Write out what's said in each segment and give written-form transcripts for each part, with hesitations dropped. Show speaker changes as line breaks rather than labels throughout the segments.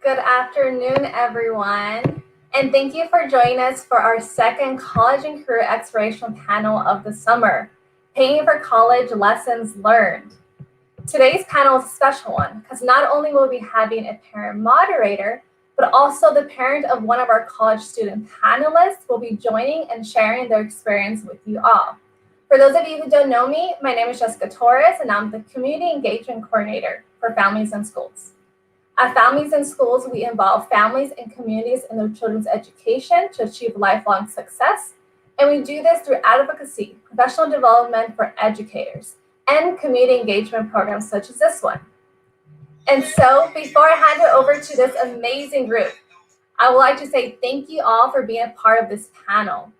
Good afternoon, everyone. And thank you for joining us for our second College and Career Exploration panel of the summer, Paying for College Lessons Learned. Today's panel is a special one because not only will we be having a parent moderator, but also the parent of one of our college student panelists will be joining and sharing their experience with you all. For those of you who don't know me, my name is Jessica Torres, and I'm the Community Engagement Coordinator for Families and Schools. At Families and Schools, we involve families and communities in their children's education to achieve lifelong success. And we do this through advocacy, professional development for educators, and community engagement programs such as this one. And so before I hand it over to this amazing group, I would like to say thank you all for being a part of this panel.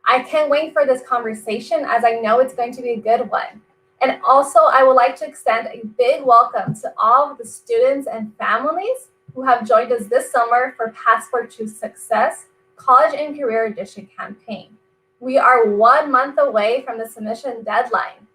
I can't wait for this conversation as I know it's going to be a good one. And also, I would like to extend a big welcome to all of the students and families who have joined us this summer for Passport to Success College and Career Edition campaign. We are 1 month away from the submission deadline.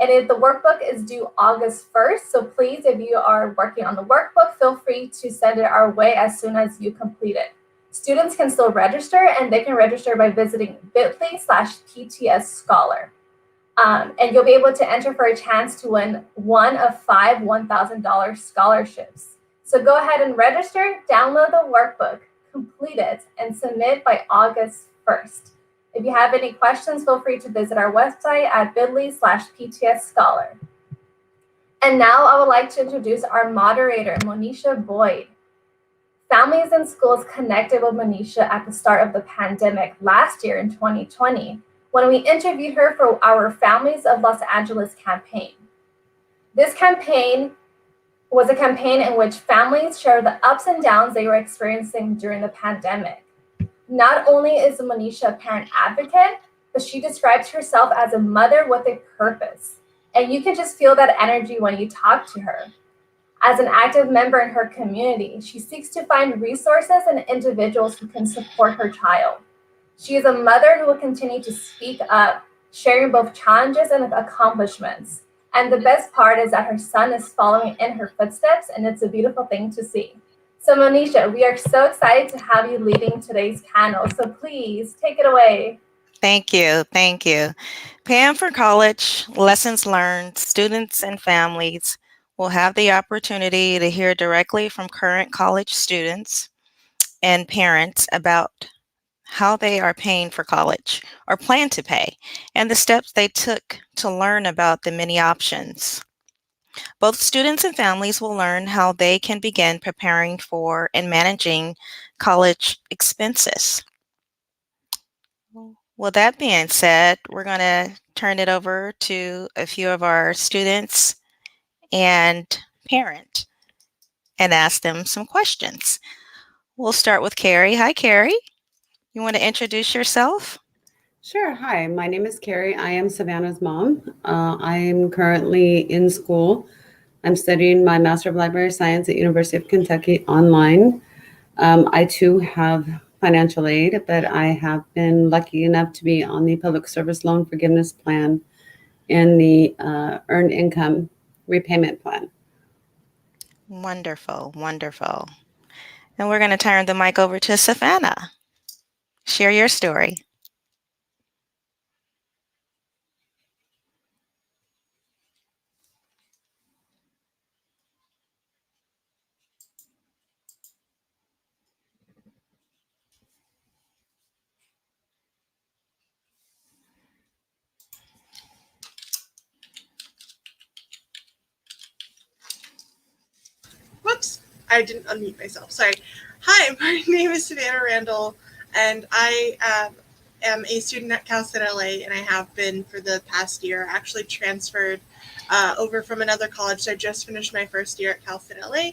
And if the workbook is due August 1st, so please, if you are working on the workbook, feel free to send it our way as soon as you complete it. Students can still register, and they can register by visiting bit.ly/PTS Scholar. And you'll be able to enter for a chance to win one of 5 $1,000 scholarships. So go ahead and register, download the workbook, complete it, and submit by August 1st. If you have any questions, feel free to visit our website at bit.ly/PTS Scholar. And now I would like to introduce our moderator, Monicha Boyd. Families and Schools connected with Monicha at the start of the pandemic last year in 2020, when we interviewed her for our Families of Los Angeles campaign. This campaign was a campaign in which families shared the ups and downs they were experiencing during the pandemic. Not only is Monicha a parent advocate, but she describes herself as a mother with a purpose. And you can just feel that energy when you talk to her. As an active member in her community, she seeks to find resources and individuals who can support her child. She is a mother who will continue to speak up, sharing both challenges and accomplishments. And the best part is that her son is following in her footsteps, and it's a beautiful thing to see. So Monicha, we are so excited to have you leading today's panel. So please take it away.
Thank you. Thank you. Paying for College Lessons Learned, students and families will have the opportunity to hear directly from current college students and parents about how they are paying for college or plan to pay, and the steps they took to learn about the many options. Both students and families will learn how they can begin preparing for and managing college expenses. Well, that being said, we're going to turn it over to a few of our students and parent and ask them some questions. We'll start with Kerri. Hi, Kerri. You want to introduce yourself?
Sure. Hi, my name is Kerri. I am Savannah's mom. I am currently in school. I'm studying my Master of Library Science at University of Kentucky online. I too have financial aid, but I have been lucky enough to be on the Public Service Loan Forgiveness Plan and the Earned Income Repayment Plan.
Wonderful, wonderful. And we're going to turn the mic over to Savannah. Share your story.
Whoops, I didn't unmute myself. Sorry. Hi, my name is Savannah Randle, and I am a student at Cal State LA, and I have been for the past year. I actually transferred over from another college. So I just finished my first year at Cal State LA.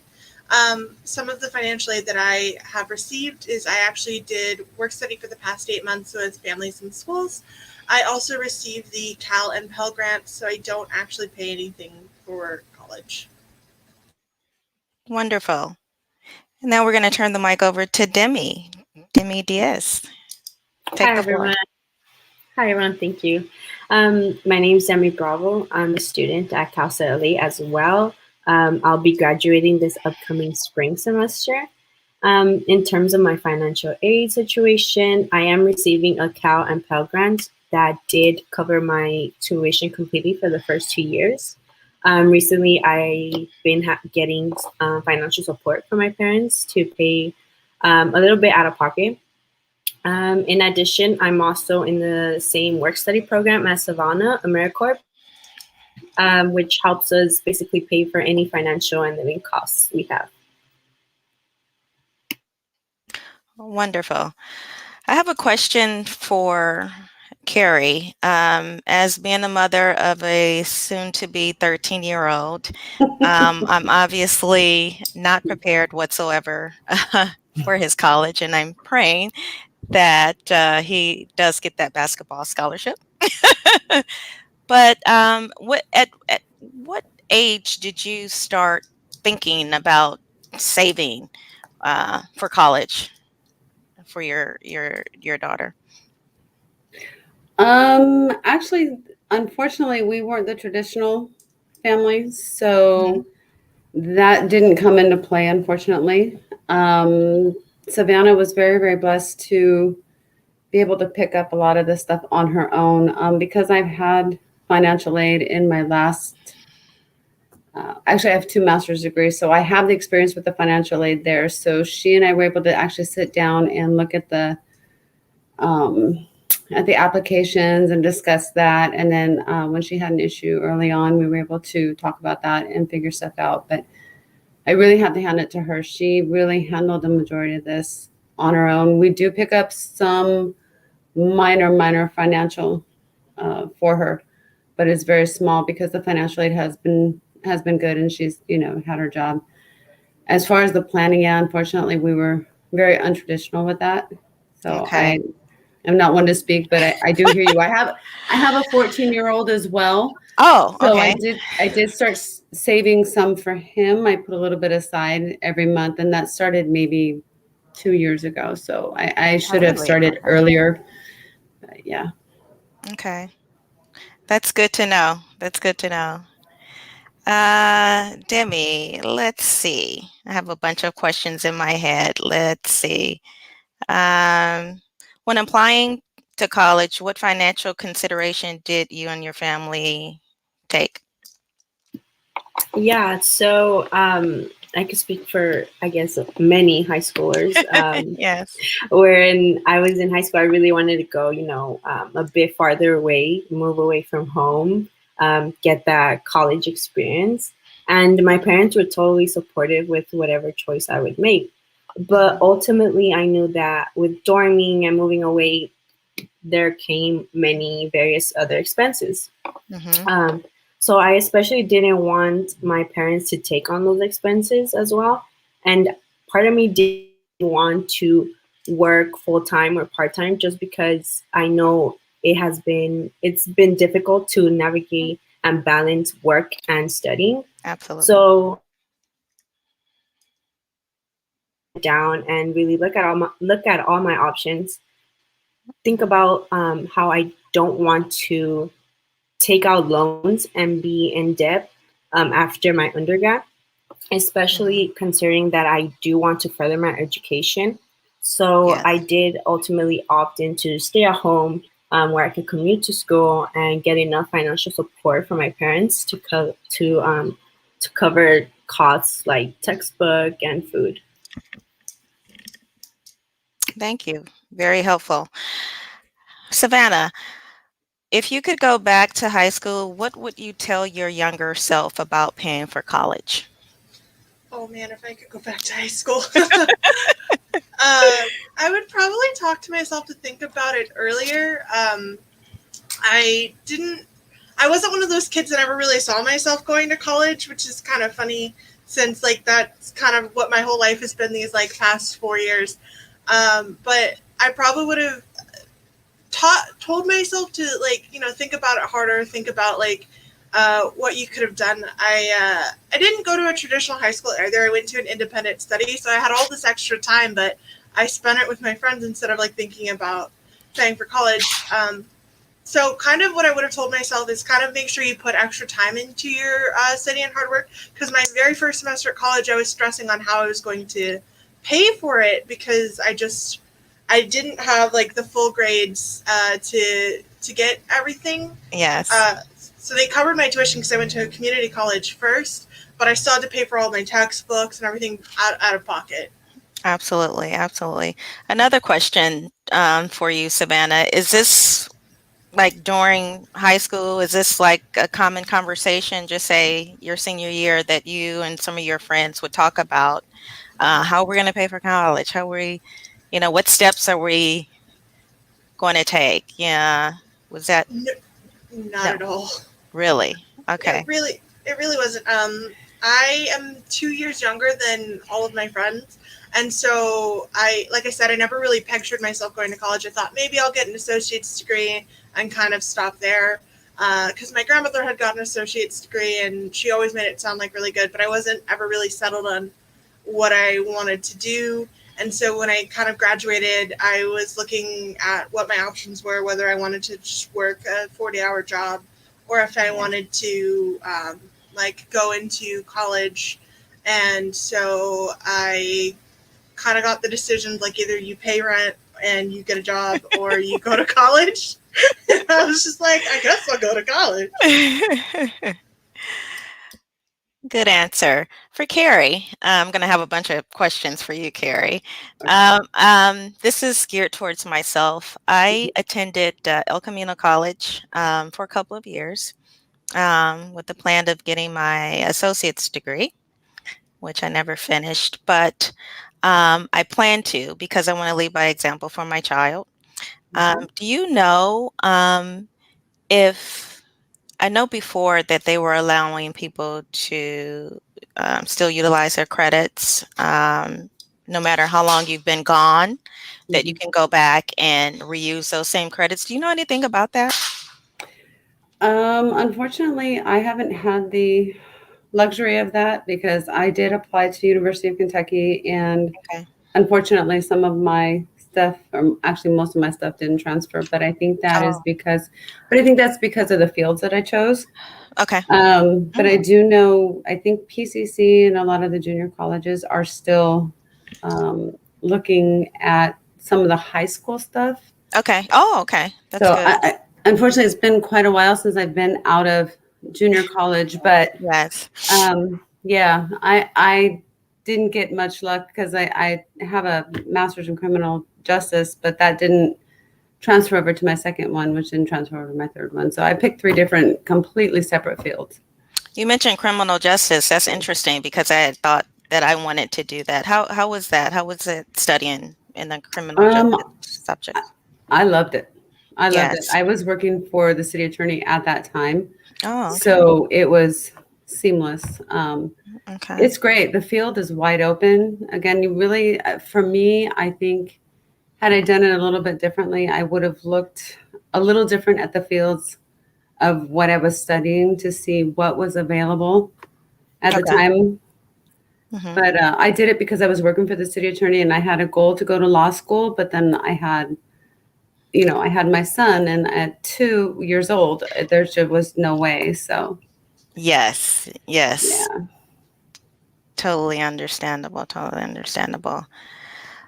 Some of the financial aid that I have received is I actually did work study for the past 8 months, so as Families and Schools. I also received the Cal and Pell grant, so I don't actually pay anything for college.
Wonderful. And now we're going to turn the mic over to Demi. Demi Diaz.
Hi, everyone. Hi, everyone. Thank you. My name is Demi Bravo. I'm a student at Cal State LA as well. I'll be graduating this upcoming spring semester. In terms of my financial aid situation, I am receiving a Cal and Pell grant that did cover my tuition completely for the first 2 years. Recently, I've been getting financial support from my parents to pay a little bit out of pocket. In addition, I'm also in the same work-study program as Savannah, AmeriCorps, which helps us basically pay for any financial and living costs we have.
Wonderful. I have a question for Kerri. As being a mother of a soon-to-be 13-year-old, I'm obviously not prepared whatsoever for his college, and I'm praying that he does get that basketball scholarship. But at what age did you start thinking about saving for college for your daughter?
Actually, unfortunately, we weren't the traditional family, so that didn't come into play, unfortunately. Savannah was very, very blessed to be able to pick up a lot of this stuff on her own, because I've had financial aid in my last, actually, I have 2 master's degrees, so I have the experience with the financial aid there. So she and I were able to actually sit down and look at the applications and discuss that. And then when she had an issue early on, we were able to talk about that and figure stuff out. But I really had to hand it to her. She really handled the majority of this on her own. We do pick up some minor financial for her, but it's very small because the financial aid has been good, and she's had her job. As far as the planning, yeah, unfortunately, we were very untraditional with that. So
Okay.
I'm not one to speak, but I do hear you. I have a 14-year-old as well.
Oh,
So
okay.
I did start saving some for him. I put a little bit aside every month, and that started maybe 2 years ago. So I should have
Really?
started
Okay.
earlier. But yeah.
Okay. That's good to know. That's good to know. Demi, let's see. I have a bunch of questions in my head. Let's see. When applying to college, what financial consideration did you and your family take?
Yeah, so I could speak for, I guess, many high schoolers.
Yes.
When I was in high school, I really wanted to go, a bit farther away, move away from home, get that college experience. And my parents were totally supportive with whatever choice I would make. But ultimately, I knew that with dorming and moving away, there came many various other expenses.
Mm-hmm.
So I especially didn't want my parents to take on those expenses as well. And part of me didn't want to work full-time or part-time just because I know it's been difficult to navigate and balance work and studying.
Absolutely.
So down and really look at all my options. Think about how I don't want to take out loans and be in debt after my undergrad, especially considering that I do want to further my education. So
Yes.
I did ultimately opt in to stay at home where I could commute to school and get enough financial support from my parents to cover costs like textbook and food.
Thank you. Very helpful. Savannah, if you could go back to high school, what would you tell your younger self about paying for college?
Oh man, if I could go back to high school. I would probably talk to myself to think about it earlier. I wasn't one of those kids that ever really saw myself going to college, which is kind of funny since that's kind of what my whole life has been these past 4 years. But I probably would have told myself to think about it harder, think about what you could have done. I didn't go to a traditional high school either. I went to an independent study, so I had all this extra time, but I spent it with my friends instead of thinking about paying for college. So kind of what I would have told myself is kind of make sure you put extra time into your study and hard work, because my very first semester at college, I was stressing on how I was going to pay for it because I didn't have like the full grades to get everything.
Yes.
So they covered my tuition because I went to a community college first, but I still had to pay for all my textbooks and everything out of pocket.
Absolutely, absolutely. Another question for you, Savannah. Is this like during high school? Is this like a common conversation, just say your senior year, that you and some of your friends would talk about how we're going to pay for college? How we, what steps are we going to take? Yeah. Was that?
No, not
No,
at all.
really? Okay.
It really wasn't. I am 2 years younger than all of my friends. And so like I said, I never really pictured myself going to college. I thought maybe I'll get an associate's degree and kind of stop there. Because my grandmother had got an associate's degree and she always made it sound like really good, but I wasn't ever really settled on what I wanted to do. And so when I kind of graduated, I was looking at what my options were, whether I wanted to just work a 40-hour job or if I wanted to like go into college. And so I kind of got the decision, like either you pay rent and you get a job or you go to college. And I was just like, I guess I'll go to college.
Good answer. For Kerri, I'm going to have a bunch of questions for you, Kerri. This is geared towards myself. I attended El Camino College for a couple of years with the plan of getting my associate's degree, which I never finished, but I plan to because I want to lead by example for my child. Do you know if I know before that they were allowing people to still utilize their credits, no matter how long you've been gone, that you can go back and reuse those same credits. Do you know anything about that?
Unfortunately, I haven't had the luxury of that because I did apply to University of Kentucky, and
Okay.
unfortunately, some of my stuff, or actually most of my stuff, didn't transfer. But I think that is because, but I think that's because of the fields that I chose.
Okay.
But I do know, I think PCC and a lot of the junior colleges are still looking at some of the high school stuff.
Okay. Oh, okay. That's
So
good.
unfortunately, it's been quite a while since I've been out of junior college, but
Yes.
yeah, I didn't get much luck because I have a master's in criminal justice, but that didn't transfer over to my second one, which didn't transfer over to my third one. So I picked 3 different, completely separate fields.
You mentioned criminal justice. That's interesting because I had thought that I wanted to do that. How was that? How was it studying in the criminal justice subject?
I loved it. I loved it.
Yes.
I was working for the city attorney at that time.
Oh, okay.
So it was seamless.
Okay.
It's great. The field is wide open. Again, you really, for me, I think had I done it a little bit differently, I would have looked a little different at the fields of what I was studying to see what was available at the time.
Mhm.
But I did it because I was working for the city attorney and I had a goal to go to law school. But then I had my son, and at 2 years old, there just was no way. So
Yes. Yes.
yeah.
Totally understandable. Totally understandable.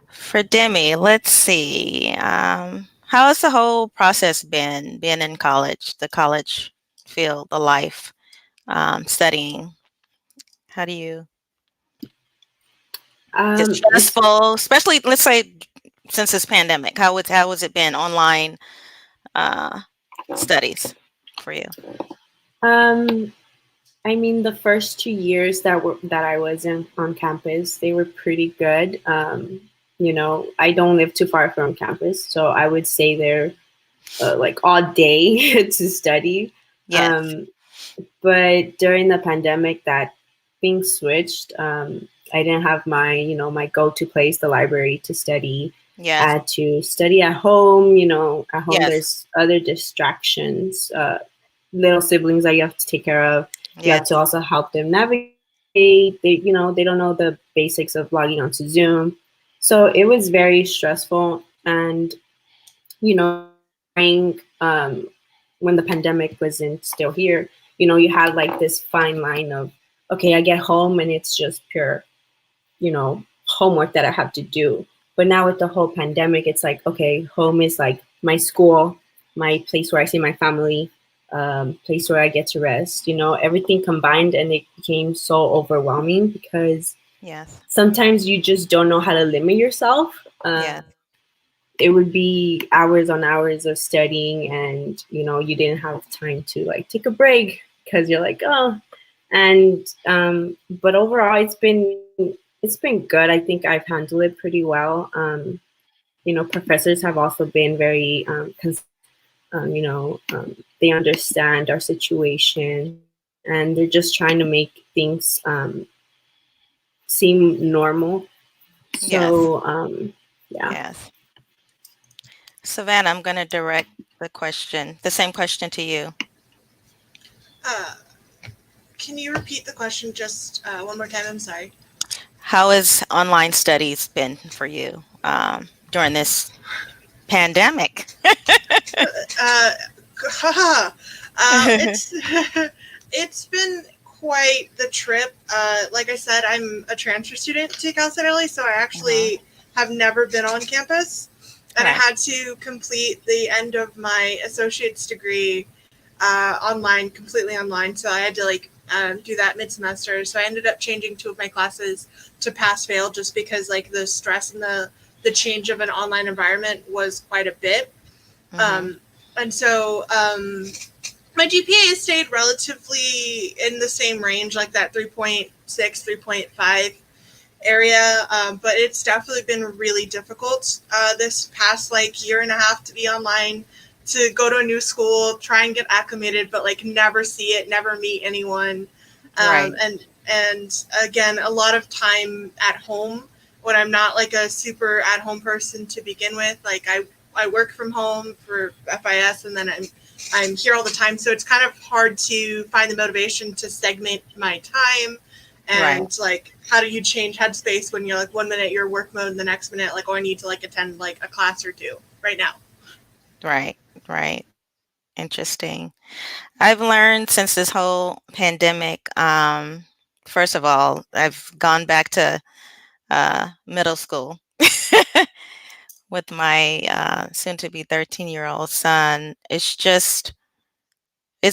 For Demi, let's see. How has the whole process been, being in college, the college field, the life, studying? How do you? It's stressful, especially let's say since this pandemic. How has it been online studies for you?
I mean, the first 2 years that I was on campus, they were pretty good. I don't live too far from campus, so I would stay there like all day to study.
Yes.
But during the pandemic, that thing switched. I didn't have my go-to place, the library, to study.
Yes.
I had to study at home. At home
Yes.
there's other distractions, little siblings that you have to take care of. You have to also help them navigate. They don't know the basics of logging onto Zoom. So it was very stressful. And, during, when the pandemic wasn't still here, you had like this fine line of, okay, I get home and it's just pure, homework that I have to do. But now with the whole pandemic, it's like, okay, home is like my school, my place where I see my family, place where I get to rest, everything combined. And it became so overwhelming because
Yes.
sometimes you just don't know how to limit yourself.
Yes.
It would be hours on hours of studying, and you didn't have time to like take a break because you're like, oh. And but overall, it's been good. I think I've handled it pretty well. Professors have also been very they understand our situation, and they're just trying to make things seem normal.
Yes.
So yeah.
Yes. Savannah, I'm going to direct the same question to you.
Can you repeat the question just one more time? I'm sorry.
How has online studies been for you during this pandemic?
It's it's been quite the trip. Like I said, I'm a transfer student to Cal State LA, so I actually have never been on campus, and I had to complete the end of my associate's degree online, completely online. So I had to do that mid-semester. So I ended up changing 2 of my classes to pass-fail just because the stress and the change of an online environment was quite a bit. And so my GPA has stayed relatively in the same range, like that 3.6, 3.5 area. But it's definitely been really difficult this past year and a half to be online, to go to a new school, try and get acclimated, but never see it, never meet anyone. And again, a lot of time at home when I'm not a super at home person to begin with. I work from home for FIS, and then I'm here all the time. So it's kind of hard to find the motivation to segment my time. And how do you change headspace when you're 1 minute you're work mode and the next minute I need to attend a class or two right now.
Right. Interesting. I've learned since this whole pandemic, first of all, I've gone back to middle school with my soon to be 13-year-old son. It's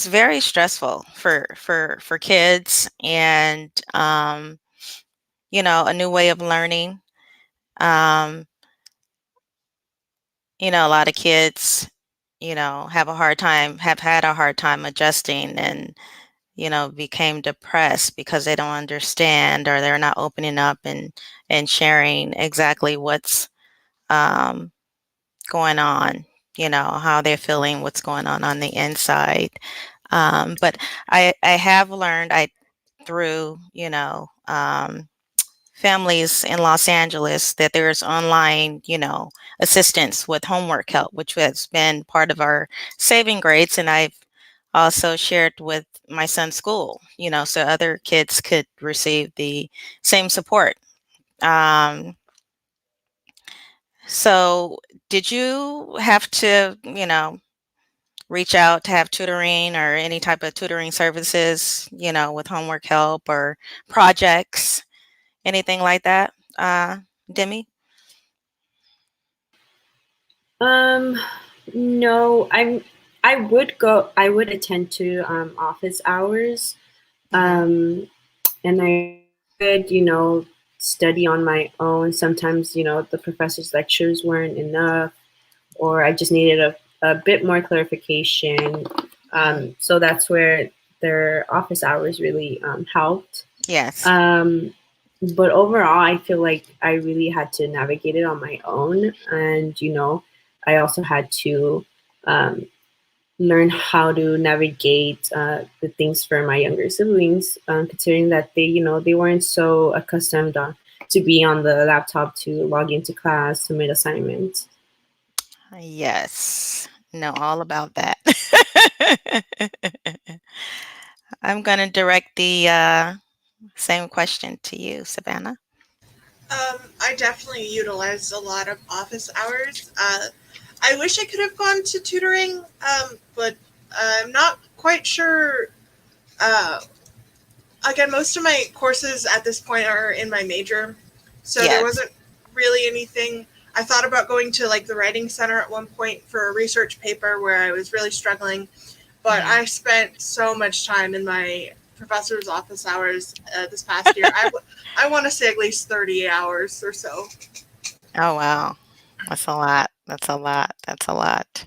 very stressful for kids, and a new way of learning. A lot of kids, have had a hard time adjusting, and became depressed because they don't understand, or they're not opening up and sharing exactly what's going on, how they're feeling, what's going on the inside. But I have learned through, families in Los Angeles, that there's online, assistance with homework help, which has been part of our saving grades. And I've also shared with my son's school, so other kids could receive the same support. So did you have to, reach out to have tutoring or any type of tutoring services, with homework help or projects, anything like that, Demi?
No, I would attend to office hours. And I would, study on my own. Sometimes, the professor's lectures weren't enough, or I just needed a bit more clarification. So that's where their office hours really helped.
Yes.
But overall, I feel like I really had to navigate it on my own. And, I also had to learn how to navigate the things for my younger siblings, considering that they weren't so accustomed to be on the laptop to log into class, submit assignments.
Yes. Know all about that. I'm going to direct the same question to you, Savannah.
I definitely utilized a lot of office hours. I wish I could have gone to tutoring, but I'm not quite sure. Again, most of my courses at this point are in my major, So
Yes.
there wasn't really anything. I thought about going to like the writing center at one point for a research paper where I was really struggling, but I spent so much time in my professor's office hours this past year. I want to say at least 30 hours or so.
Oh, wow. That's a lot. That's a lot. That's a lot.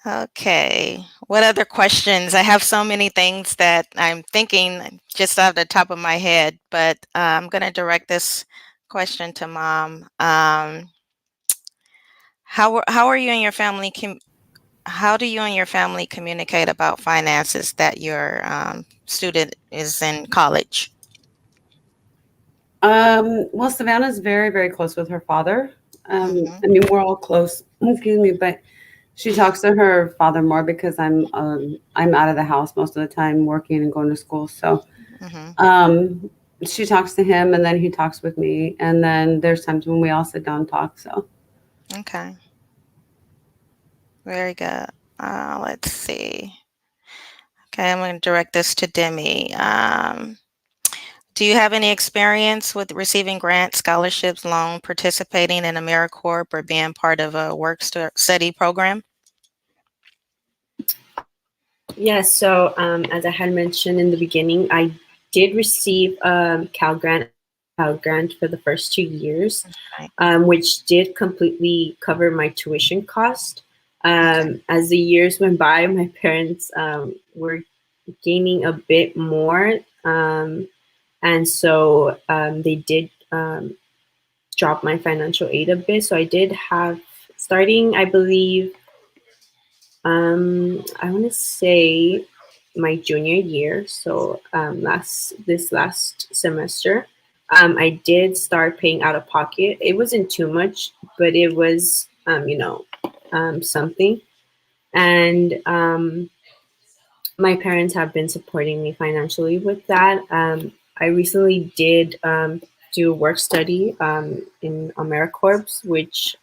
Okay. What other questions? I have so many things that I'm thinking just off the top of my head, but I'm going to direct this question to Mom. How are you and your family how do you and your family communicate about finances that your student is in college?
Well, Savannah's very, very close with her father. I mean, we're all close. Excuse me, but she talks to her father more because I'm out of the house most of the time, working and going to school. So she talks to him, and then he talks with me, and then there's times when we all sit down and talk. So
Okay. Very good. Let's see. Okay, I'm going to direct this to Demi. Do you have any experience with receiving grants, scholarships, loan, participating in AmeriCorps, or being part of a work-study program?
Yes, so as I had mentioned in the beginning, I did receive Cal Grant for the first 2 years,
Okay.
which did completely cover my tuition cost. As the years went by, my parents were gaining a bit more, and so they did drop my financial aid a bit. So I did have, starting, I believe, I want to say my junior year, so this last semester, I did start paying out of pocket. It wasn't too much, but it was something. And my parents have been supporting me financially with that. I recently did do work study in AmeriCorps, which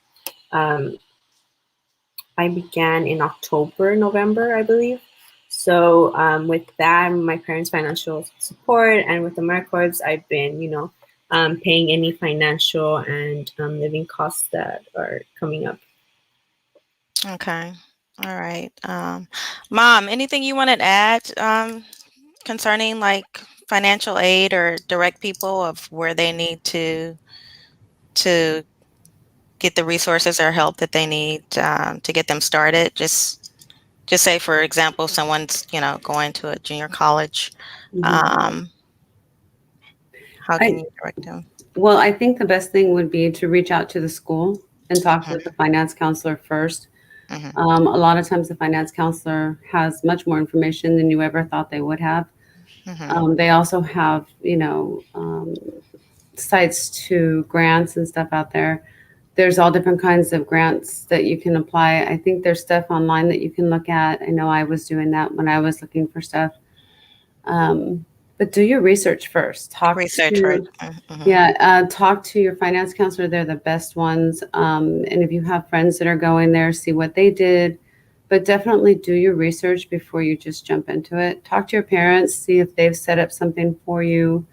I began in October, November, I believe. So with that, my parents' financial support, and with AmeriCorps, I've been, paying any financial and living costs that are coming up.
Okay. All right. Mom, anything you wanted to add concerning like financial aid or direct people of where they need to get the resources or help that they need to get them started? Just say, for example, someone's going to a junior college.
Mhm.
How can you direct them?
Well, I think the best thing would be to reach out to the school and talk with the finance counselor first. A lot of times the finance counselor has much more information than you ever thought they would have. They also have, sites to grants and stuff out there. There's all different kinds of grants that you can apply. I think there's stuff online that you can look at. I know I was doing that when I was looking for stuff. But do your research first.
Research first.
Talk to your finance counselor. They're the best ones. And if you have friends that are going there, see what they did. But definitely do your research before you just jump into it. Talk to your parents, see if they've set up something for you.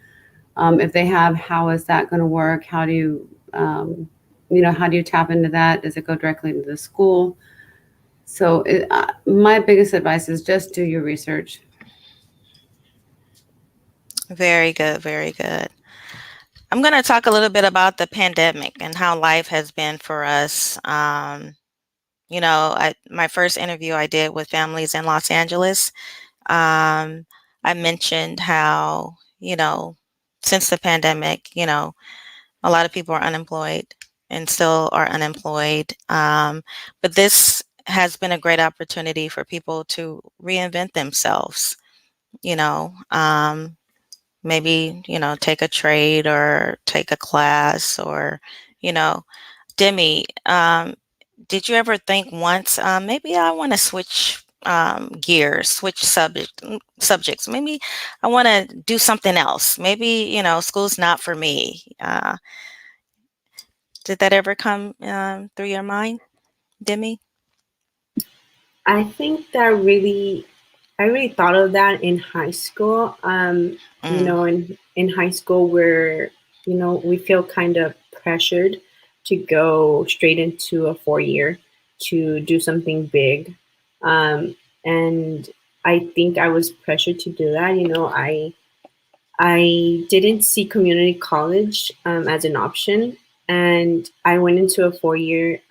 If they have, how is that going to work? How do you, how do you tap into that? Does it go directly into the school? So my biggest advice is just do your research.
Very good. Very good. I'm going to talk a little bit about the pandemic and how life has been for us. My first interview I did with families in Los Angeles, I mentioned how, since the pandemic, a lot of people are unemployed and still are unemployed. But this has been a great opportunity for people to reinvent themselves, you know, um, maybe, take a trade or take a class or, you know, Demi, did you ever think once, maybe I want to switch gears, switch subjects? Maybe I want to do something else. Maybe, school's not for me. Did that ever come through your mind, Demi?
I think that really really thought of that in high school. You know, in high school, where we feel kind of pressured to go straight into a 4 year to do something big, and I think I was pressured to do that. I didn't see community college as an option, and I went into a 4 year,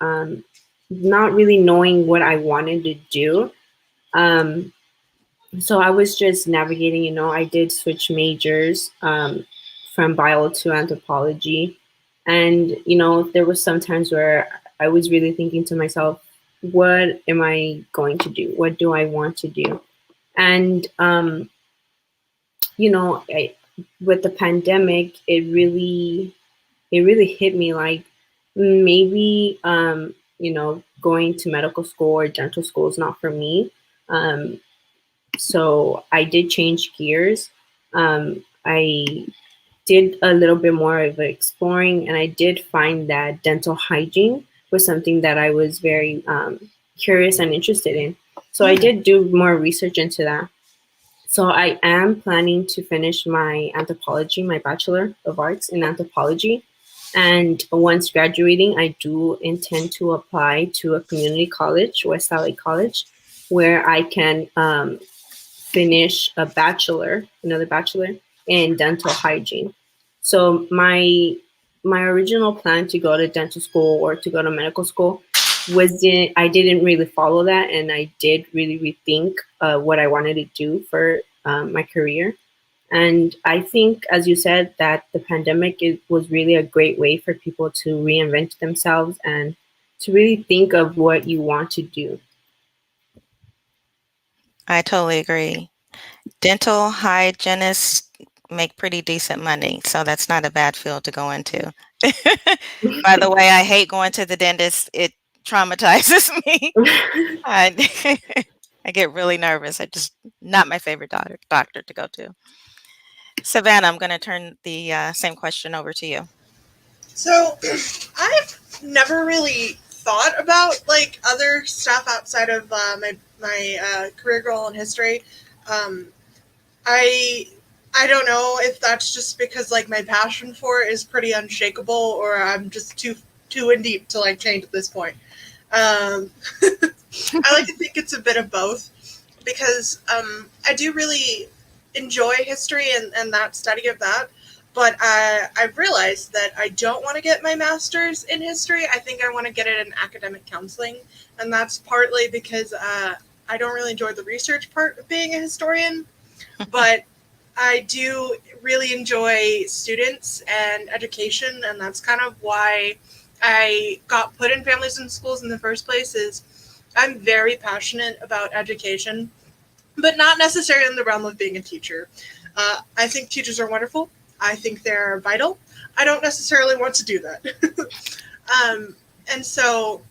not really knowing what I wanted to do. So I was just navigating. I did switch majors from bio to anthropology, and there was some times where I was really thinking to myself, "What am I going to do? What do I want to do?" And with the pandemic, it really hit me like maybe going to medical school or dental school is not for me. So I did change gears. I did a little bit more of exploring, and I did find that dental hygiene was something that I was very curious and interested in. So I did do more research into that. So I am planning to finish my anthropology, my Bachelor of Arts in Anthropology. And once graduating, I do intend to apply to a community college, West LA College, where I can finish another bachelor in dental hygiene. So my original plan to go to dental school or to go to medical school I didn't really follow that, and I did really rethink what I wanted to do for my career. And I think, as you said, that the pandemic was really a great way for people to reinvent themselves and to really think of what you want to do.
I totally agree. Dental hygienists make pretty decent money, so that's not a bad field to go into. By the way, I hate going to the dentist. It traumatizes me. I, I get really nervous. I just not my favorite doctor to go to. Savannah, I'm going to turn the same question over to you.
So I've never really thought about like other stuff outside of my career goal in history. I don't know if that's just because like my passion for it is pretty unshakable, or I'm just too in deep to like change at this point. I like to think it's a bit of both, because I do really enjoy history and that study of that. But I've realized that I don't want to get my master's in history. I think I want to get it in academic counseling. And that's partly because I don't really enjoy the research part of being a historian. But I do really enjoy students and education. And that's kind of why I got put in families and schools in the first place. Is I'm very passionate about education, but not necessarily in the realm of being a teacher. I think teachers are wonderful. I think they're vital. I don't necessarily want to do that. And so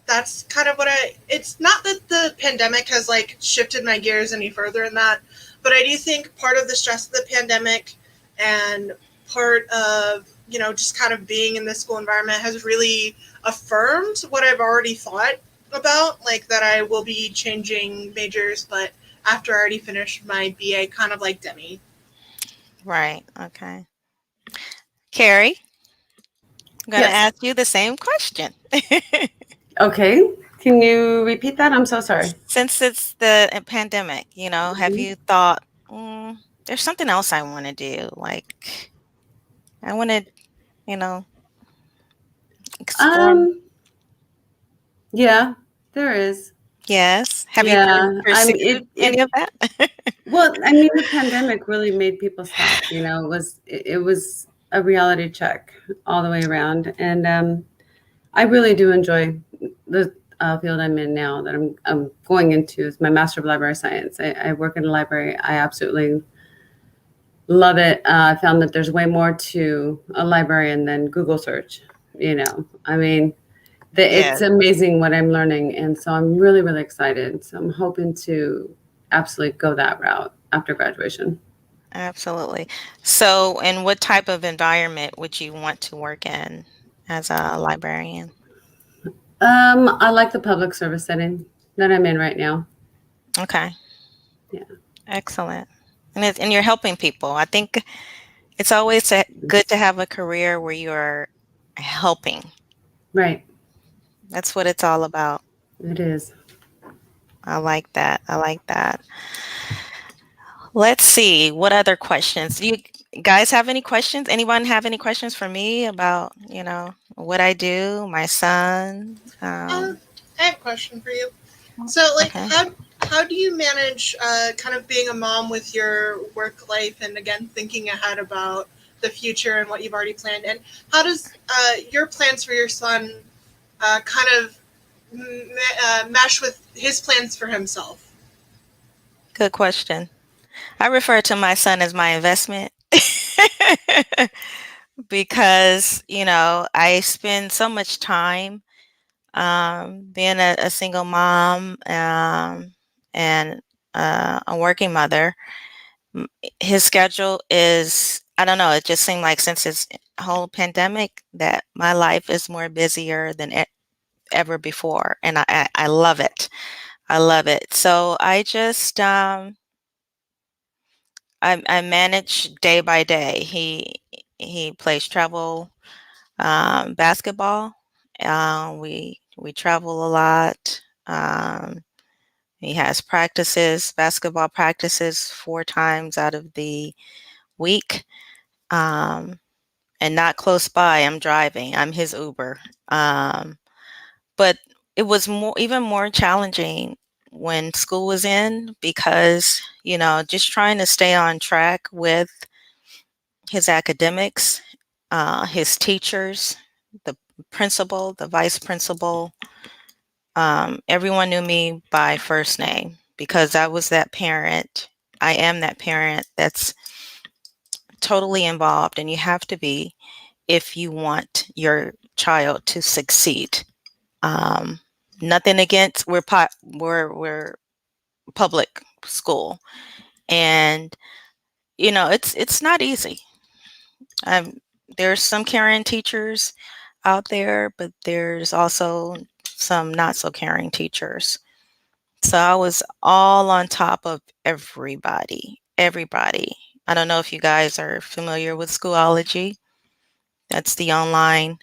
that's kind of what it's not that the pandemic has like shifted my gears any further in that, but I do think part of the stress of the pandemic and part of, just kind of being in this school environment has really affirmed what I've already thought about, like that I will be changing majors, but after I already finished my BA, kind of like Demi.
Right. Okay. Kerri, I'm going to ask you the same question.
Okay. Can you repeat that? I'm so sorry.
Since it's the pandemic, have you thought, there's something else I want to do? Like, I want to, explore.
Yeah, there is.
Yes. Have you pursued any of that?
Well, I mean, the pandemic really made people stop. It was a reality check all the way around, and I really do enjoy the field I'm in now. That I'm going into is my Master of Library Science. I work in a library. I absolutely love it. I found that there's way more to a librarian than Google search. I mean, it's amazing what I'm learning, and so I'm really, really excited. So I'm hoping to absolutely go that route after graduation.
Absolutely. So, in what type of environment would you want to work in as a librarian?
I like the public service setting that I'm in right now.
Okay.
Yeah.
Excellent. And you're helping people. I think it's always good to have a career where you're helping.
Right.
That's what it's all about.
It is.
I like that. I like that. Let's see. What other questions? Do you guys have any questions? Anyone have any questions for me about, what I do, my son?
I have a question for you. So, like,
Okay.
how do you manage kind of being a mom with your work life and again thinking ahead about the future and what you've already planned? And how does your plans for your son kind of mesh with his plans for himself?
Good question. I refer to my son as my investment because, I spend so much time being a single mom and a working mother. His schedule is, I don't know, it just seemed like since this whole pandemic that my life is more busier than ever before. And I love it. I love it. So I just, I manage day by day. He plays travel basketball. We travel a lot. He has practices, basketball practices 4 times out of the week. And not close by. I'm driving. I'm his Uber. But it was even more challenging when school was in because, just trying to stay on track with his academics, his teachers, the principal, the vice principal. Everyone knew me by first name because I was that parent. I am that parent that's totally involved, and you have to be if you want your child to succeed. Um, Nothing against we're public school, and it's not easy. Um, there's some caring teachers out there, but there's also some not so caring teachers. So I was all on top of everybody. Everybody. I don't know if you guys are familiar with Schoology. That's the online.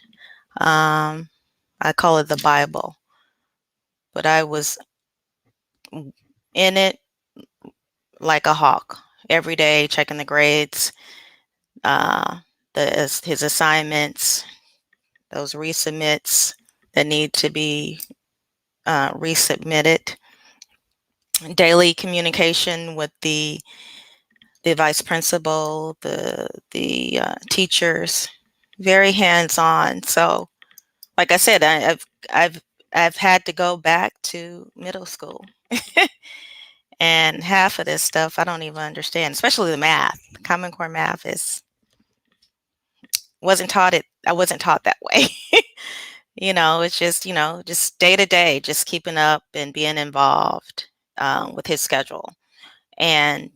Um, I call it the Bible, but I was in it like a hawk every day, checking the grades, uh, his assignments, those resubmits that need to be resubmitted, daily communication with the vice principal, the teachers, very hands on. So, like I said, I've had to go back to middle school. And half of this stuff I don't even understand, especially the math. Common Core math I wasn't taught that way. It's just day to day, just keeping up and being involved with his schedule. And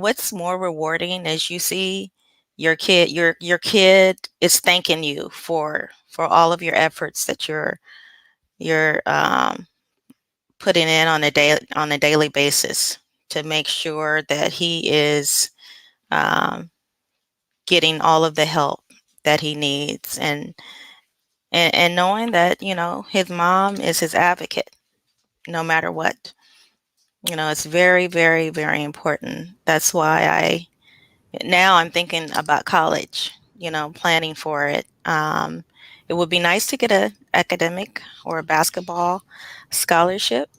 what's more rewarding is you see your kid is thanking you for all of your efforts that you're putting in on a daily basis to make sure that he is um, getting all of the help that he needs, and knowing that his mom is his advocate no matter what. It's very, very, very important. That's why now I'm thinking about college, planning for it. It would be nice to get a academic or a basketball scholarship.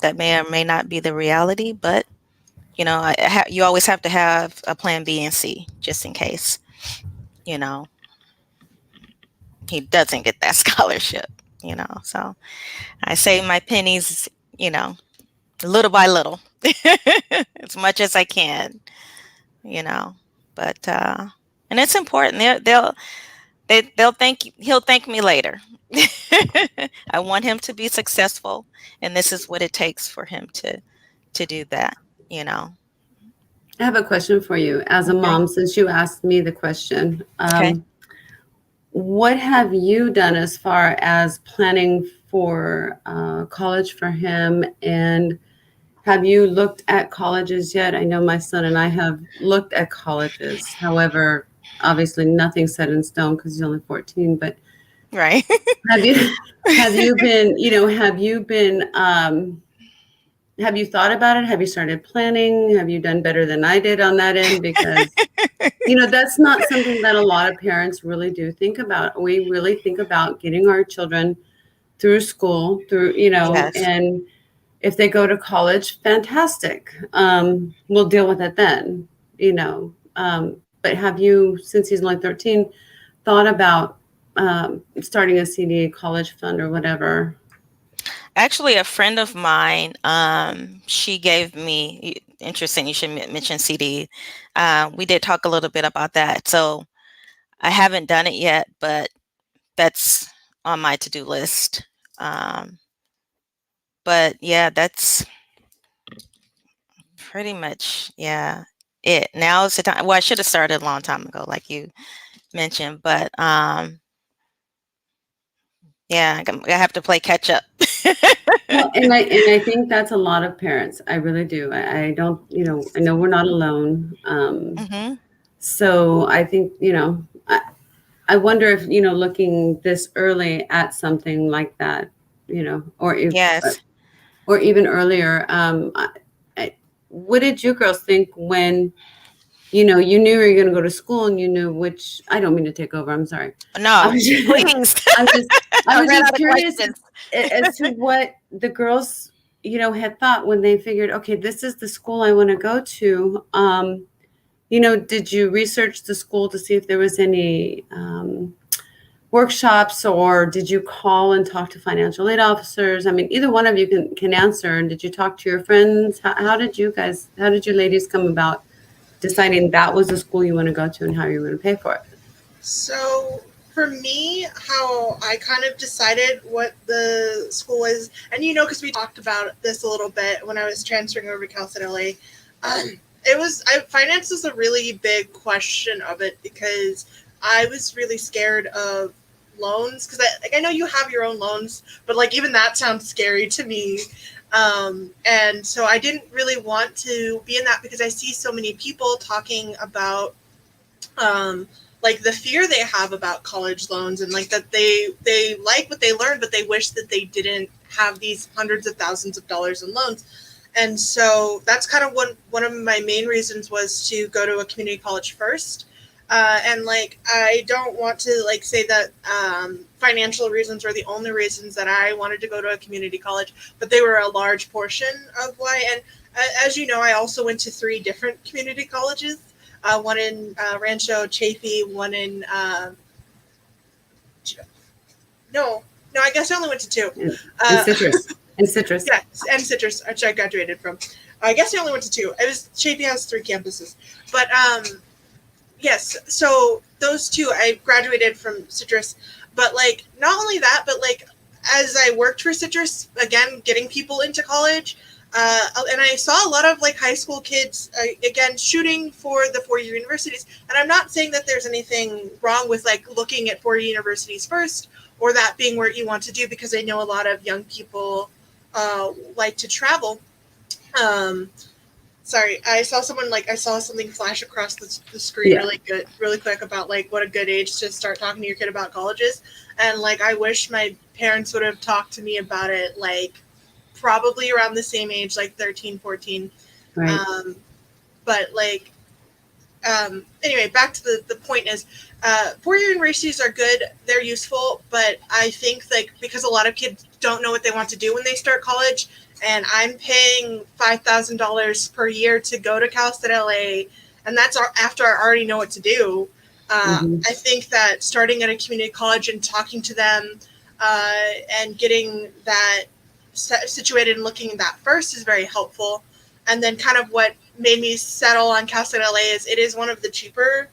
That may or may not be the reality, but you always have to have a plan B and C just in case, you know, he doesn't get that scholarship. So I save my pennies, little by little, as much as I can, you know. But and it's important. They'll he'll thank me later. I want him to be successful, and this is what it takes for him to do that.
I have a question for you as a
Okay.
mom, since you asked me the question.
Okay.
What have you done as far as planning for college for him? And have you looked at colleges yet? I know my son and I have looked at colleges. However, obviously nothing's set in stone because he's only 14. But
Right.
have you have you thought about it? Have you started planning? Have you done better than I did on that end? Because that's not something that a lot of parents really do think about. We really think about getting our children through school,
Yes.
and if they go to college, fantastic. We'll deal with it then, But have you, since he's only 13, thought about starting a CD, college fund or whatever?
Actually, a friend of mine, she gave me, interesting, you should mention CD. We did talk a little bit about that. So I haven't done it yet, but that's on my to-do list. But yeah, that's pretty much, yeah, it. Now is the time. Well, I should have started a long time ago, like you mentioned, but yeah, I have to play catch up.
Well, and I think that's a lot of parents. I really do. I don't, I know we're not alone.
Hmm.
So I think, I wonder if, looking this early at something like that,
Yes.
or even earlier, what did you girls think when, you knew you were going to go to school and you knew which, I don't mean to take over. I'm sorry.
No,
I'm just,
please.
I was
ran out
just
of
curious
questions.
as to what the girls, had thought when they figured, okay, this is the school I want to go to. Did you research the school to see if there was any workshops, or did you call and talk to financial aid officers? I mean, either one of you can answer. And did you talk to your friends? How did you ladies come about deciding that was the school you want to go to and how you were going to pay for it?
So for me, how I kind of decided what the school was, and because we talked about this a little bit when I was transferring over to Cal State LA, finance was a really big question of it because I was really scared of loans because I know you have your own loans, but even that sounds scary to me. And so I didn't really want to be in that because I see so many people talking about the fear they have about college loans and that they like what they learned, but they wish that they didn't have these hundreds of thousands of dollars in loans. And so that's kind of one of my main reasons was to go to a community college first. And I don't want to say that financial reasons are the only reasons that I wanted to go to a community college, but they were a large portion of why. And as you know, I also went to 3 different community colleges. One in Rancho Chaffee, one in no, I guess I only went to 2.
And Citrus.
Yeah, and Citrus, which I graduated from. I guess I only went to 2. Chaffee has 3 campuses, but yes. So those 2, I graduated from Citrus, but not only that, but as I worked for Citrus, again, getting people into college. And I saw a lot of high school kids, again, shooting for the 4-year universities. And I'm not saying that there's anything wrong with looking at 4-year universities first or that being where you want to do, because I know a lot of young people like to travel. Sorry, I saw something flash across the screen really quick about what a good age to start talking to your kid about colleges. And I wish my parents would have talked to me about it probably around the same age, 13, 14.
Right.
But anyway, back to the point is 4-year universities are good. They're useful. But I think because a lot of kids don't know what they want to do when they start college, and I'm paying $5,000 per year to go to Cal State LA, and that's after I already know what to do. I think that starting at a community college and talking to them and getting that situated and looking at that first is very helpful. And then kind of what made me settle on Cal State LA is it is one of the cheaper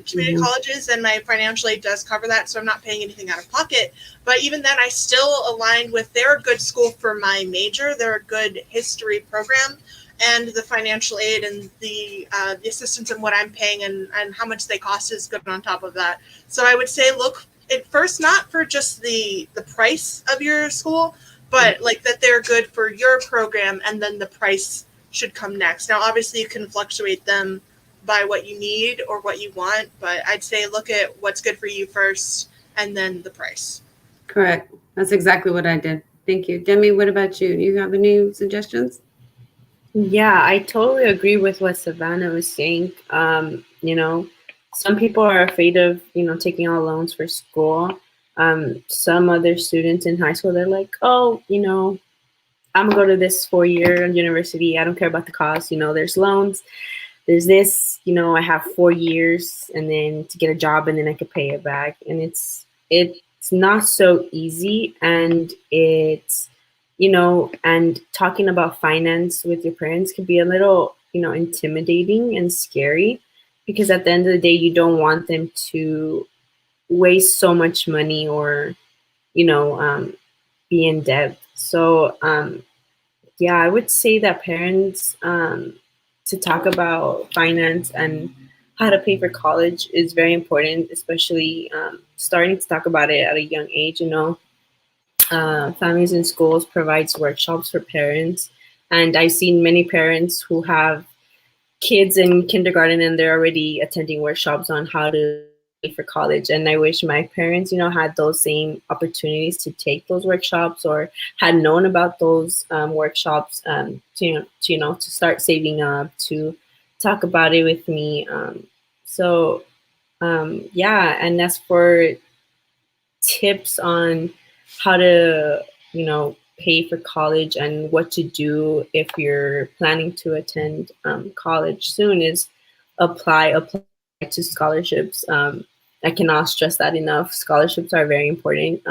community colleges, and my financial aid does cover that, so I'm not paying anything out of pocket. But even then, I still aligned with they're a good school for my major. They're a good history program, and the financial aid and the assistance and what I'm paying and how much they cost is good on top of that. So I would say look at first not for just the price of your school, but like that they're good for your program, and then the price should come next. Now, obviously, you can fluctuate them by what you need or what you want, but I'd say look at what's good for you first and then the price.
Correct. That's exactly what I did. Thank you. Demi, what about you? Do you have any suggestions?
Yeah, I totally agree with what Savannah was saying. You know, some people are afraid of, taking out loans for school. Some other students in high school, they're like, oh, I'm gonna go to this 4-year university. I don't care about the cost. There's loans. There's this. I have 4 years, and then to get a job, and then I could pay it back. And it's not so easy, and and talking about finance with your parents can be a little, intimidating and scary, because at the end of the day, you don't want them to waste so much money or, be in debt. So, yeah, I would say that parents, to talk about finance and how to pay for college is very important, especially starting to talk about it at a young age. Families and Schools provides workshops for parents, and I've seen many parents who have kids in kindergarten and they're already attending workshops on how to pay for college. And I wish my parents, had those same opportunities to take those workshops, or had known about those workshops, to start saving up, to talk about it with me. Yeah, and as for tips on how to, pay for college and what to do if you're planning to attend college soon, is apply to scholarships. I cannot stress that enough. Scholarships are very important.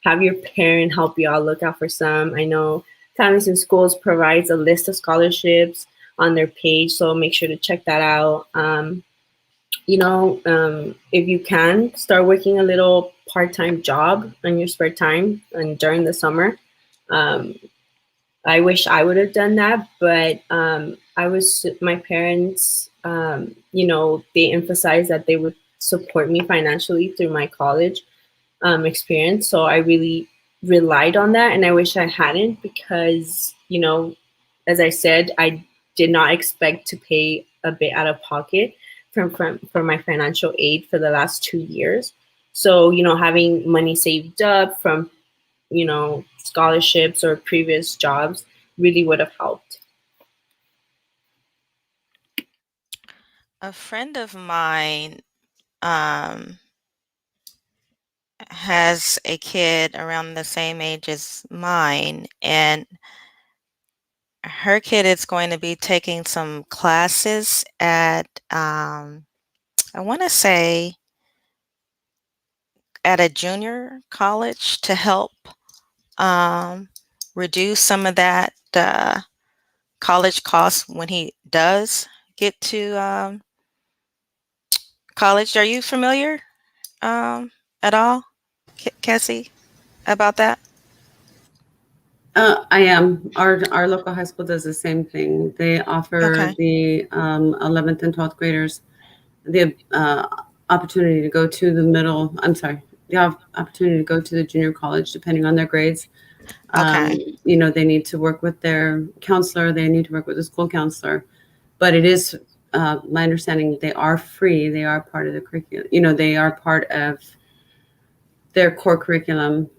Have your parent help you out, look out for some. I know Families and Schools provides a list of scholarships on their page, so make sure to check that out. If you can, start working a little part-time job on your spare time and during the summer. I wish I would have done that, but my parents, they emphasized that they would support me financially through my college experience. So I really relied on that, and I wish I hadn't, because, as I said, I did not expect to pay a bit out of pocket from my financial aid for the last 2 years. So, having money saved up from, scholarships or previous jobs really would have helped.
A friend of mine has a kid around the same age as mine, and her kid is going to be taking some classes at, I want to say, at a junior college to help reduce some of that college costs when he does get to college. Are you familiar at all, Cassie, about that?
I am. Our local high school does the same thing. They offer
Okay.
the 11th and 12th graders the opportunity to go to the opportunity to go to the junior college, depending on their grades.
Okay.
They need to work with their counselor. They need to work with the school counselor. But it is my understanding they are free. They are part of the curriculum. They are part of their core curriculum,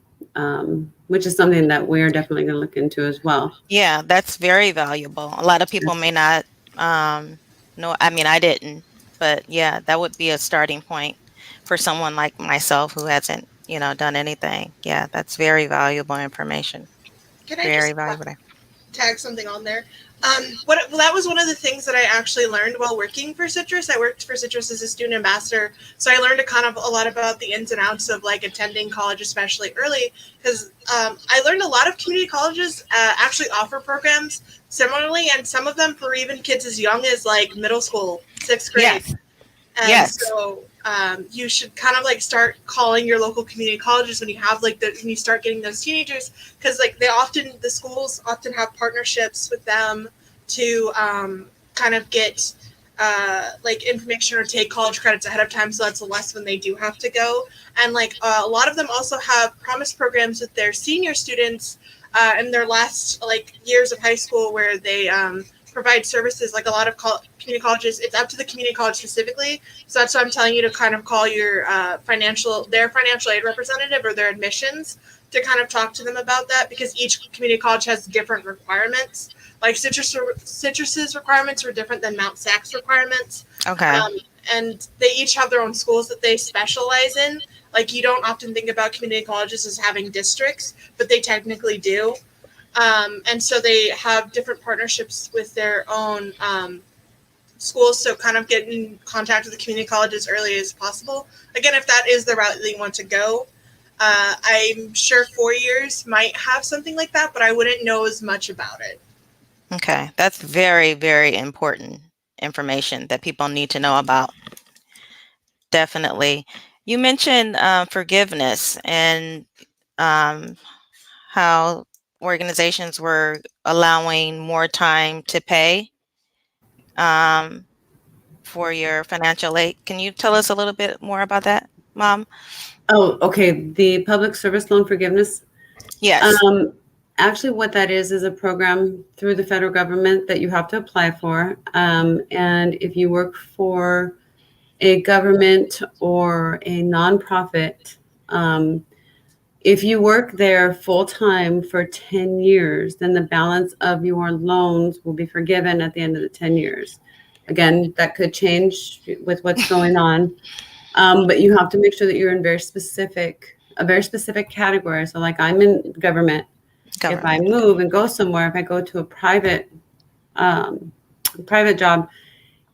which is something that we are definitely going to look into as well.
Yeah, that's very valuable. A lot of people may not know. I mean, I didn't, but yeah, that would be a starting point for someone like myself who hasn't, done anything. Yeah, that's very valuable information.
Can I
Very
just
valuable.
tag something on there? That was one of the things that I actually learned while working for Citrus. I worked for Citrus as a student ambassador, so I learned a lot about the ins and outs of like attending college, especially early, because I learned a lot of community colleges actually offer programs similarly, and some of them for even kids as young as like middle school, 6th grade.
Yes.
And
Yes.
so you should kind of like start calling your local community colleges when you have when you start getting those teenagers, because like the schools often have partnerships with them to kind of get like information or take college credits ahead of time, so that's less when they do have to go. And like a lot of them also have promise programs with their senior students in their last like years of high school where they provide services. Like a lot of community colleges, it's up to the community college specifically. So that's why I'm telling you to kind of call your their financial aid representative or their admissions to kind of talk to them about that, because each community college has different requirements. Like Citrus's requirements are different than Mount Sacs requirements.
Okay.
And they each have their own schools that they specialize in. Like you don't often think about community colleges as having districts, but they technically do. And so they have different partnerships with their own schools. So kind of get in contact with the community college as early as possible. Again, if that is the route that you want to go, I'm sure 4 years might have something like that, but I wouldn't know as much about it.
Okay, that's very, very important information that people need to know about. Definitely. You mentioned forgiveness and how organizations were allowing more time to pay for your financial aid. Can you tell us a little bit more about that, Mom?
Oh, okay. The public service loan forgiveness.
Yes.
Actually, what that is a program through the federal government that you have to apply for. And if you work for a government or a nonprofit, if you work there full time for 10 years, then the balance of your loans will be forgiven at the end of the 10 years. Again, that could change with what's going on. But you have to make sure that you're in a very specific category. So like I'm in government. If I move and go somewhere, if I go to a private job,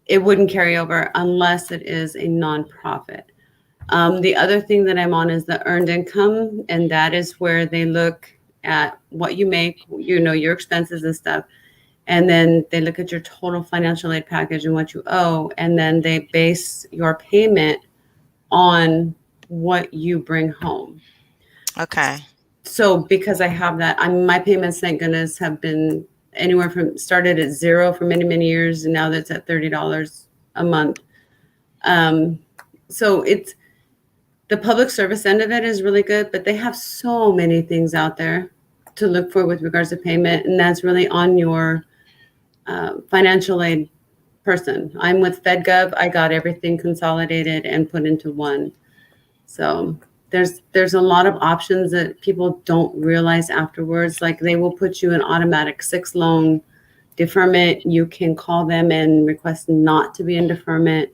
it wouldn't carry over unless it is a nonprofit. The other thing that I'm on is the earned income, and that is where they look at what you make, your expenses and stuff, and then they look at your total financial aid package and what you owe, and then they base your payment on what you bring home.
Okay.
So because I have that, my payments, thank goodness, have been anywhere from started at $0 for many, many years, and now that's at $30 a month. So it's the public service end of it is really good, but they have so many things out there to look for with regards to payment, and that's really on your financial aid person. I'm with FedGov. I got everything consolidated and put into one. So there's a lot of options that people don't realize afterwards. Like they will put you in automatic 6 loan deferment. You can call them and request not to be in deferment.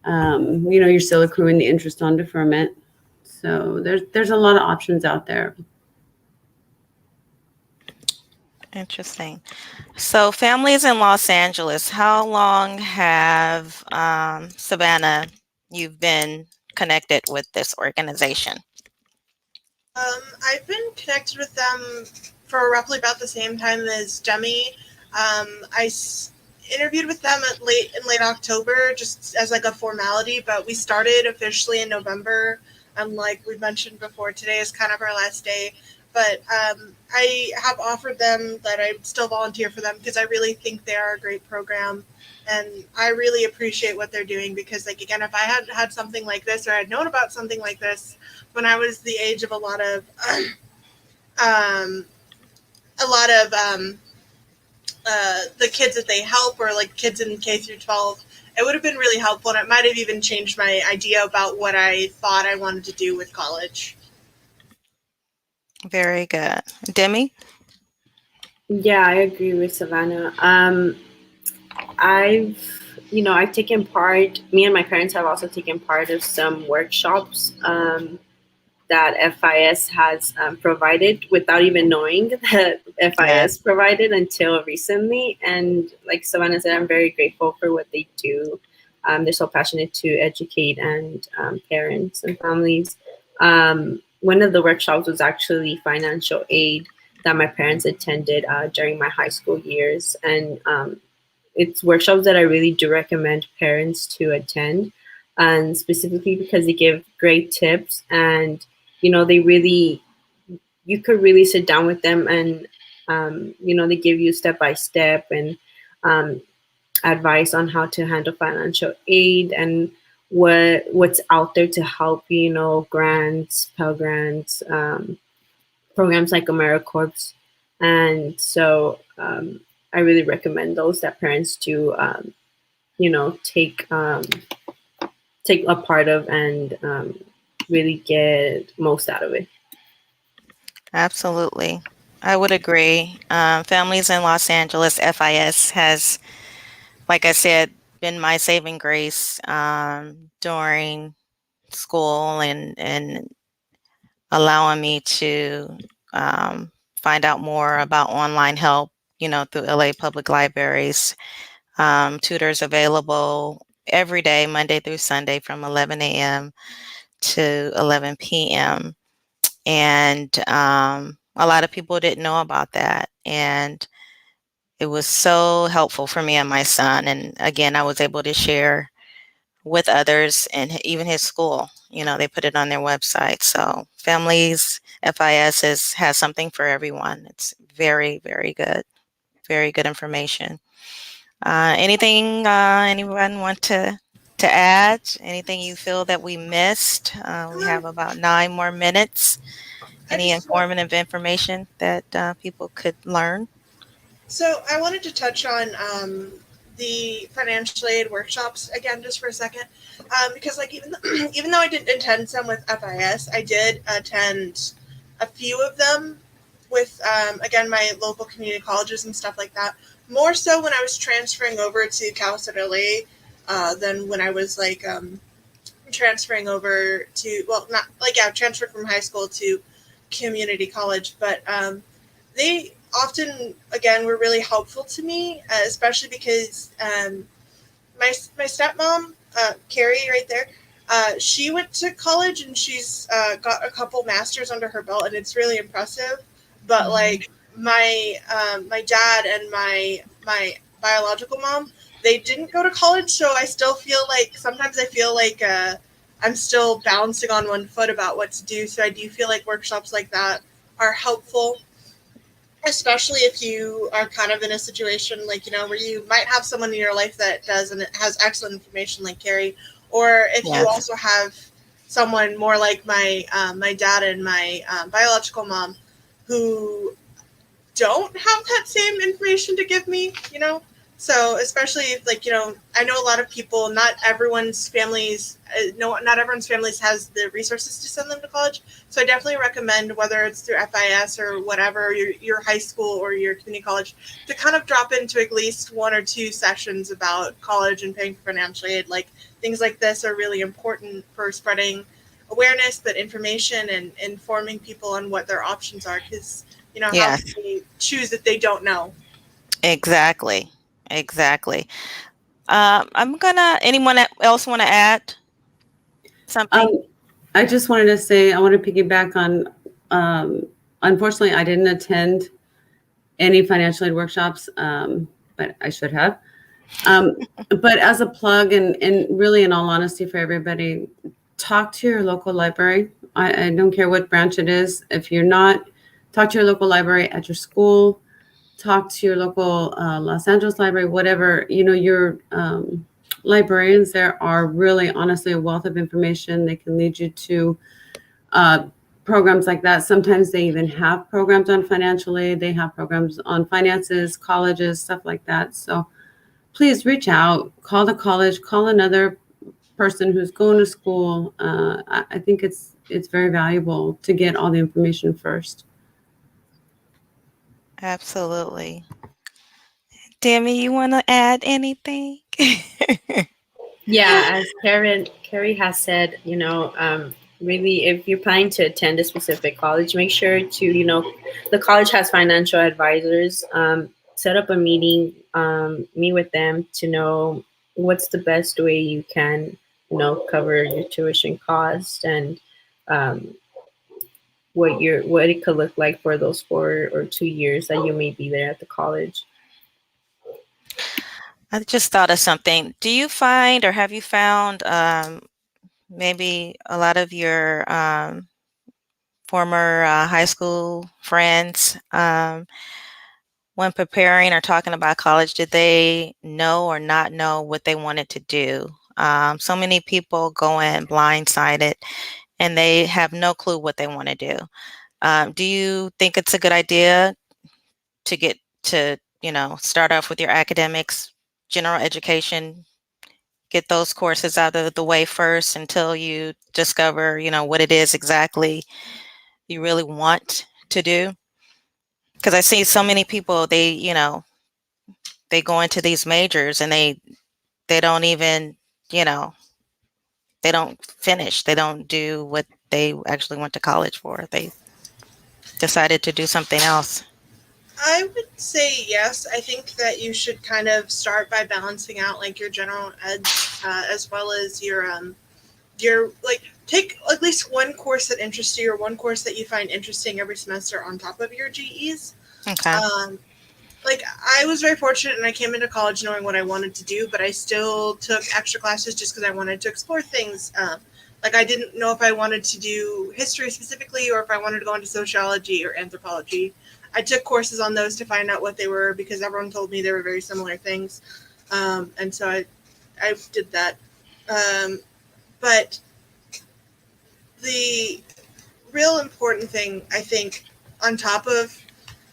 You're still accruing the interest on deferment. So there's a lot of options out there.
Interesting. So families in Los Angeles, how long have Savannah, you've been connected with this organization?
I've been connected with them for roughly about the same time as Demi. I interviewed with them in late October, just as like a formality, but we started officially in November. And like we mentioned before, today is kind of our last day. But I have offered them that I'd still volunteer for them because I really think they are a great program. And I really appreciate what they're doing because, like, again, if I had had something like this or had known about something like this when I was the age of a lot of the kids that they help, or like kids in K through 12, it would have been really helpful, and it might have even changed my idea about what I thought I wanted to do with college.
Very good. Demi?
Yeah, I agree with Savannah. I've taken part, me and my parents have also taken part of some workshops that FIS has provided without even knowing that FIS provided until recently. And like Savannah said, I'm very grateful for what they do. They're so passionate to educate and parents and families. One of the workshops was actually financial aid that my parents attended during my high school years. And it's workshops that I really do recommend parents to attend, and specifically because they give great tips, and you could really sit down with them, and they give you step by step and advice on how to handle financial aid and what's out there to help you, grants, Pell Grants, programs like AmeriCorps. And so I really recommend those that parents do, take a part of and really get most out of it.
Absolutely. I would agree. Families in Los Angeles, FIS has, like I said, been my saving grace during school and allowing me to find out more about online help, through LA Public Libraries. Tutors available every day, Monday through Sunday from 11 a.m. to 11 p.m. And a lot of people didn't know about that. And it was so helpful for me and my son. And again, I was able to share with others and even his school. They put it on their website. So Families FIS has something for everyone. It's very, very good. Very good information. Anything anyone want to add? Anything you feel that we missed? We have about 9 more minutes. Any informative information that people could learn?
So I wanted to touch on the financial aid workshops again, just for a second, because like even though I didn't attend some with FIS, I did attend a few of them with again my local community colleges and stuff like that. More so when I was transferring over to Cal State LA than when I was like transferring over to transferred from high school to community college, but they often, again, were really helpful to me, especially because my stepmom, Kerri, right there, she went to college and she's got a couple masters under her belt, and it's really impressive. But like my dad and my biological mom, they didn't go to college, so I still feel like sometimes I feel like I'm still bouncing on one foot about what to do. So I do feel like workshops like that are helpful, especially if you are kind of in a situation like, where you might have someone in your life that does and has excellent information like Kerri, or if you also have someone more like my dad and my biological mom who don't have that same information to give me, So especially if, like, I know a lot of people, not everyone's families has the resources to send them to college. So I definitely recommend, whether it's through FIS or whatever, your high school or your community college, to kind of drop into at least 1 or 2 sessions about college and paying for financial aid. Like, things like this are really important for spreading awareness, but information and informing people on what their options are, because how can they choose if they don't know?
Exactly. Anyone else want to add something?
I just wanted to say, I want to piggyback on, unfortunately, I didn't attend any financial aid workshops, but I should have. But as a plug, and really in all honesty for everybody, talk to your local library. I don't care what branch it is. If you're not, talk to your local library at your school, talk to your local Los Angeles library, whatever, your librarians there are really honestly a wealth of information. They can lead you to programs like that. Sometimes they even have programs on financial aid. They have programs on finances, colleges, stuff like that. So please reach out, call the college, call another person who's going to school. I think it's very valuable to get all the information first.
Absolutely. Demi, you want to add anything?
Yeah, as Kerri has said, really, if you're planning to attend a specific college, make sure to, the college has financial advisors. Set up a meeting, meet with them to know what's the best way you can, cover your tuition cost, and what it could look like for those 4 or 2 years that you may be there at the college.
I just thought of something. Do you find, or have you found, maybe a lot of your former high school friends, when preparing or talking about college, did they know or not know what they wanted to do? So many people go in blindsided and they have no clue what they want to do. Do you think it's a good idea to get to, start off with your academics, general education, get those courses out of the way first until you discover, what it is exactly you really want to do? Because I see so many people, they go into these majors and they don't even, you know, they don't finish. They don't do what they actually went to college for. They decided to do something else.
I would say yes. I think that you should kind of start by balancing out like your general ed as well as your like take at least one course that interests you or one course that you find interesting every semester on top of your GEs.
Okay.
Like I was very fortunate and I came into college knowing what I wanted to do, but I still took extra classes just because I wanted to explore things. Like I didn't know if I wanted to do history specifically or if I wanted to go into sociology or anthropology. I took courses on those to find out what they were because everyone told me they were very similar things. And so I did that. But the real important thing, I think, on top of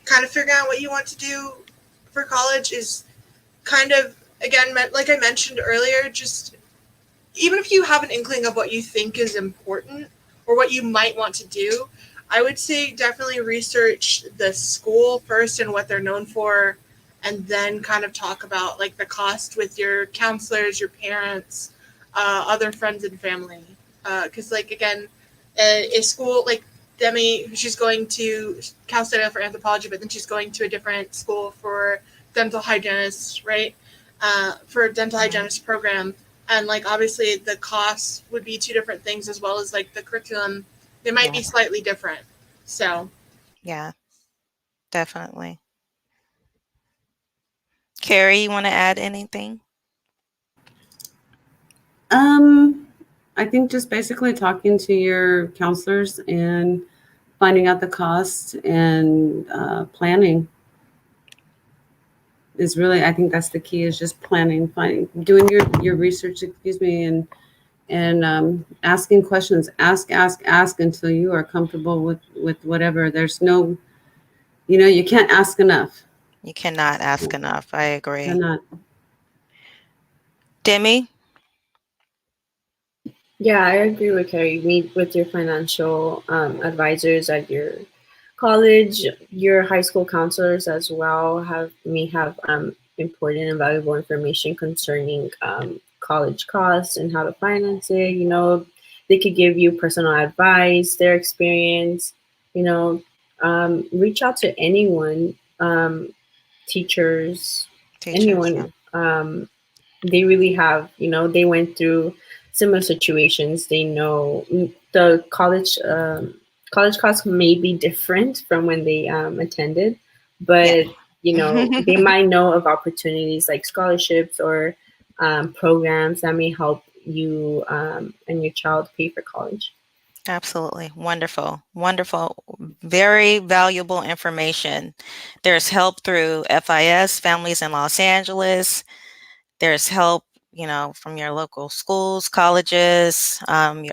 kind of figuring out what you want to do for college is kind of, again, like I mentioned earlier, just even if you have an inkling of what you think is important or what you might want to do, I would say definitely research the school first and what they're known for, and then kind of talk about like the cost with your counselors, your parents, other friends and family. Because like, again, a school like Demi, she's going to Cal State for anthropology, but then she's going to a different school for dental hygienists, right? For a dental hygienist program. And like, obviously the costs would be two different things as well as like the curriculum. They might be slightly different. So.
Yeah, definitely. Kerri, you want to add anything?
I think just basically talking to your counselors and finding out the cost and planning is really, I think that's the key, is just planning, doing your research, and asking questions. Ask until you are comfortable with whatever. There's no, you can't ask enough.
You cannot ask enough. I agree.
Cannot.
Demi?
Yeah, I agree with Kerri. Meet with your financial advisors at your college. Your high school counselors as well may have important and valuable information concerning college costs and how to finance it. They could give you personal advice, their experience. Reach out to anyone, teachers, anyone.
Yeah.
They really have, they went through similar situations. They know the college costs may be different from when they attended, but they might know of opportunities like scholarships or programs that may help you and your child pay for college.
Absolutely. Wonderful. Wonderful. Very valuable information. There's help through FIS, Families in Los Angeles. There's help, from your local schools, colleges.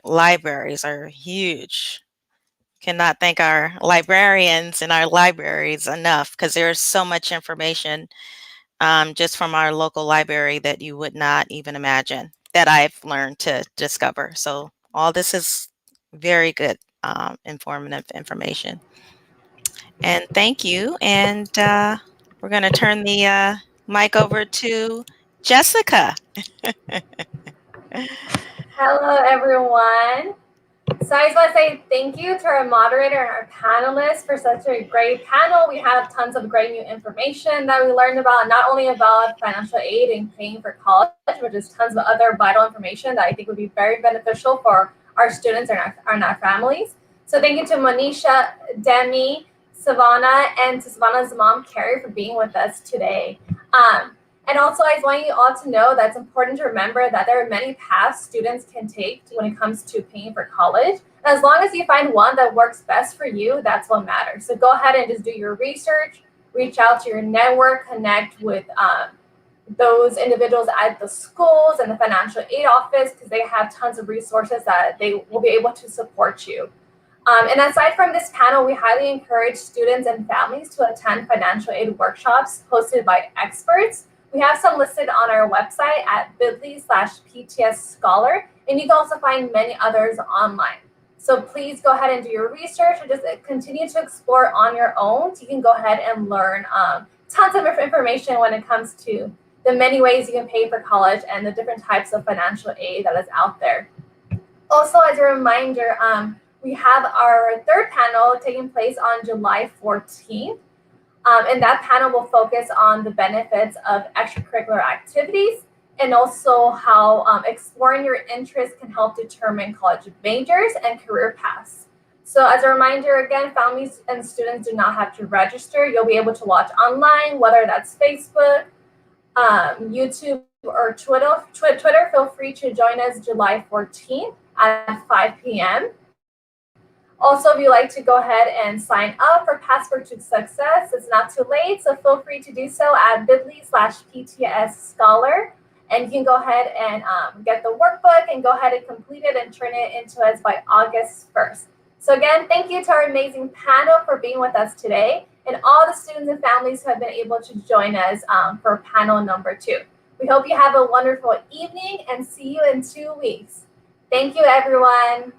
Libraries are huge. Cannot thank our librarians and our libraries enough, because there's so much information just from our local library that you would not even imagine, that I've learned to discover. So all this is very good, informative information. And thank you. And we're going to turn the mic over to Jessica.
Hello, everyone. So I just want to say thank you to our moderator and our panelists for such a great panel. We have tons of great new information that we learned about, not only about financial aid and paying for college, but just tons of other vital information that I think would be very beneficial for our students and our families. So thank you to Monicha, Demi, Savannah, and to Savannah's mom, Kerri, for being with us today. And also, I want you all to know that it's important to remember that there are many paths students can take when it comes to paying for college. And as long as you find one that works best for you, that's what matters. So go ahead and just do your research, reach out to your network, connect with those individuals at the schools and the financial aid office, because they have tons of resources that they will be able to support you. And aside from this panel, we highly encourage students and families to attend financial aid workshops hosted by experts. We have some listed on our website at bit.ly/PTS Scholar, and you can also find many others online. So please go ahead and do your research or just continue to explore on your own. So you can go ahead and learn tons of information when it comes to the many ways you can pay for college and the different types of financial aid that is out there. Also, as a reminder, we have our third panel taking place on July 14th. And that panel will focus on the benefits of extracurricular activities and also how exploring your interests can help determine college majors and career paths. So as a reminder, again, families and students do not have to register. You'll be able to watch online, whether that's Facebook, YouTube, or Twitter. Feel free to join us July 14th at 5 p.m. Also, if you'd like to go ahead and sign up for Passport to Success, it's not too late, so feel free to do so at bit.ly/PTS Scholar. And you can go ahead and get the workbook and go ahead and complete it and turn it into us by August 1st. So again, thank you to our amazing panel for being with us today and all the students and families who have been able to join us for panel number 2. We hope you have a wonderful evening and see you in 2 weeks. Thank you, everyone.